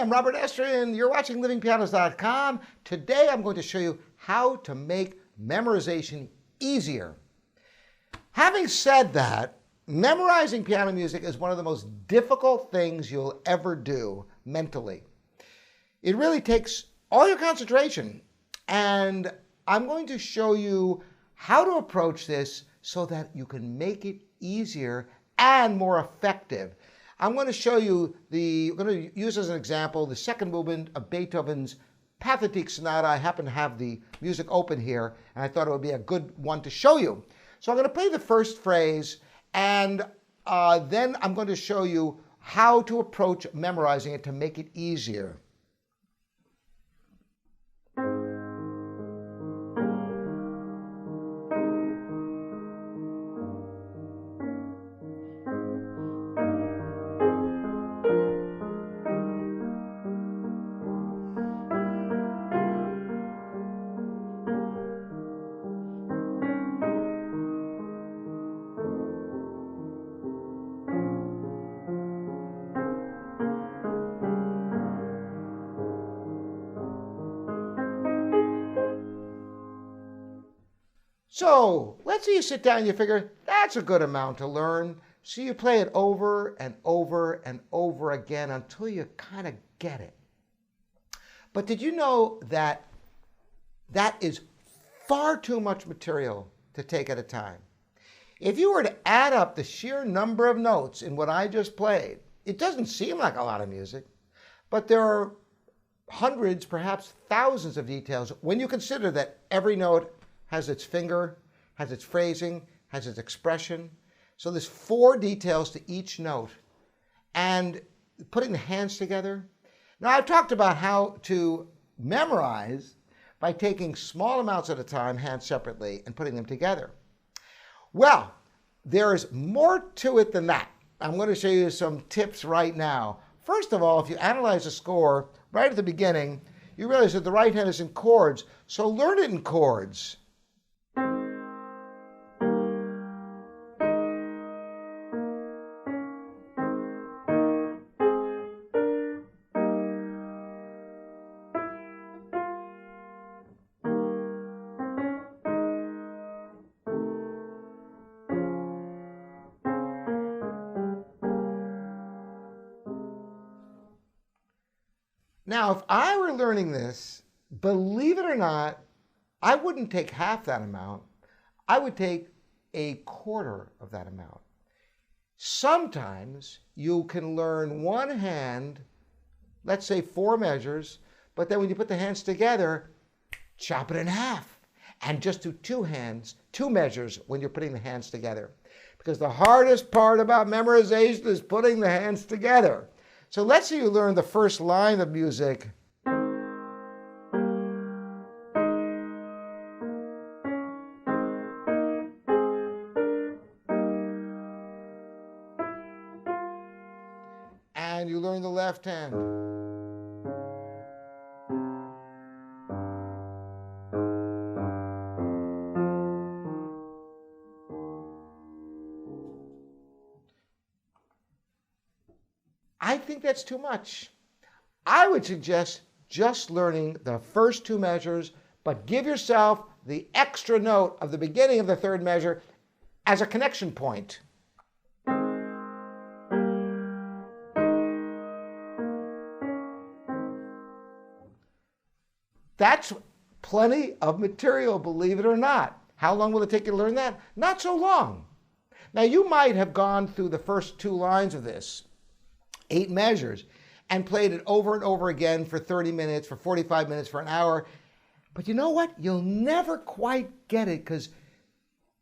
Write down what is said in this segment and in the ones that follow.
I'm Robert Estrin. You're watching livingpianos.com. Today I'm going to show you how to make memorization easier. Having said that, memorizing piano music is one of the most difficult things you'll ever do mentally. It really takes all your concentration, and I'm going to show you how to approach this so that you can make it easier and more effective. I'm going to show you I'm going to use as an example the second movement of Beethoven's Pathetique Sonata. I happen to have the music open here, and I thought it would be a good one to show you. So I'm going to play the first phrase, and then I'm going to show you how to approach memorizing it to make it easier. So let's say you sit down and you figure, that's a good amount to learn. So you play it over and over and over again until you kind of get it. But did you know that that is far too much material to take at a time? If you were to add up the sheer number of notes in what I just played, it doesn't seem like a lot of music, but there are hundreds, perhaps thousands of details when you consider that every note has its finger, has its phrasing, has its expression. So there's 4 details to each note. And putting the hands together. Now I've talked about how to memorize by taking small amounts at a time, hands separately, and putting them together. Well, there is more to it than that. I'm going to show you some tips right now. First of all, if you analyze a score right at the beginning, you realize that the right hand is in chords, so learn it in chords. Now, if I were learning this, believe it or not, I wouldn't take half that amount. I would take a quarter of that amount. Sometimes you can learn one hand, let's say 4 measures, but then when you put the hands together, chop it in half and just do 2 hands, 2 measures when you're putting the hands together. Because the hardest part about memorization is putting the hands together. So let's say you learn the first line of music. And you learn the left hand. I think that's too much. I would suggest just learning the first 2 measures, but give yourself the extra note of the beginning of the 3rd measure as a connection point. That's plenty of material, believe it or not. How long will it take you to learn that? Not so long. Now, you might have gone through the first 2 lines of this, 8 measures, and played it over and over again for 30 minutes, for 45 minutes, for an hour. But you know what? You'll never quite get it because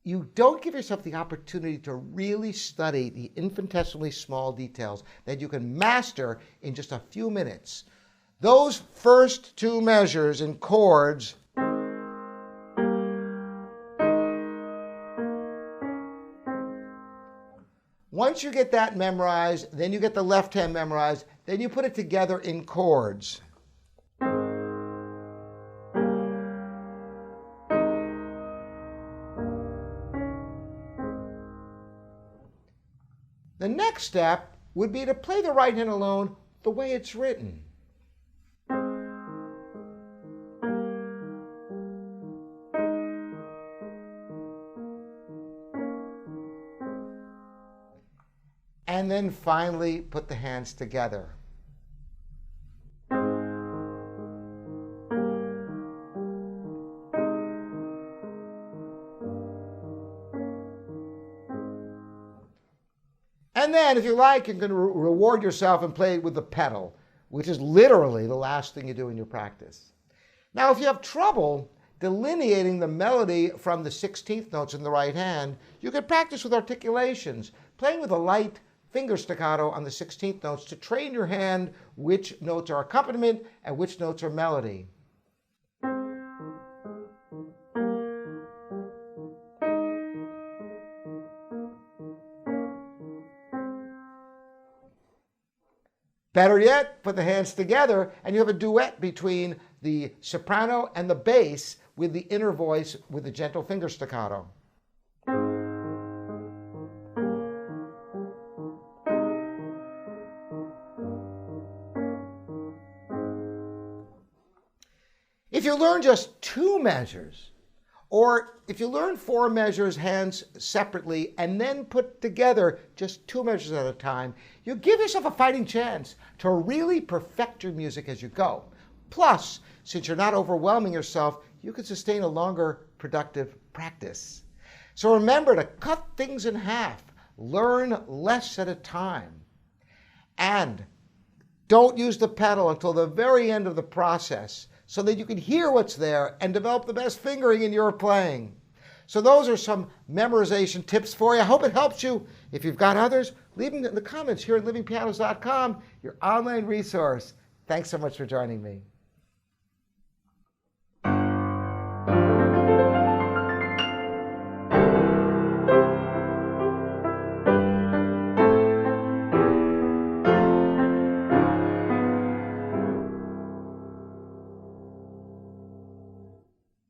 you don't give yourself the opportunity to really study the infinitesimally small details that you can master in just a few minutes. Those first 2 measures in chords once you get that memorized, then you get the left hand memorized, then you put it together in chords. The next step would be to play the right hand alone the way it's written. and then finally put the hands together. And then, if you like, you can reward yourself and play it with the pedal, which is literally the last thing you do in your practice. Now, if you have trouble delineating the melody from the 16th notes in the right hand, you can practice with articulations, playing with a light finger staccato on the 16th notes to train your hand which notes are accompaniment and which notes are melody. Better yet, put the hands together and you have a duet between the soprano and the bass with the inner voice with the gentle finger staccato. If you learn just 2 measures, or if you learn 4 measures hands separately and then put together just 2 measures at a time, you give yourself a fighting chance to really perfect your music as you go. Plus, since you're not overwhelming yourself, you can sustain a longer, productive practice. So remember to cut things in half, learn less at a time, and don't use the pedal until the very end of the process, so that you can hear what's there and develop the best fingering in your playing. So those are some memorization tips for you. I hope it helps you. If you've got others, leave them in the comments here at livingpianos.com, your online resource. Thanks so much for joining me.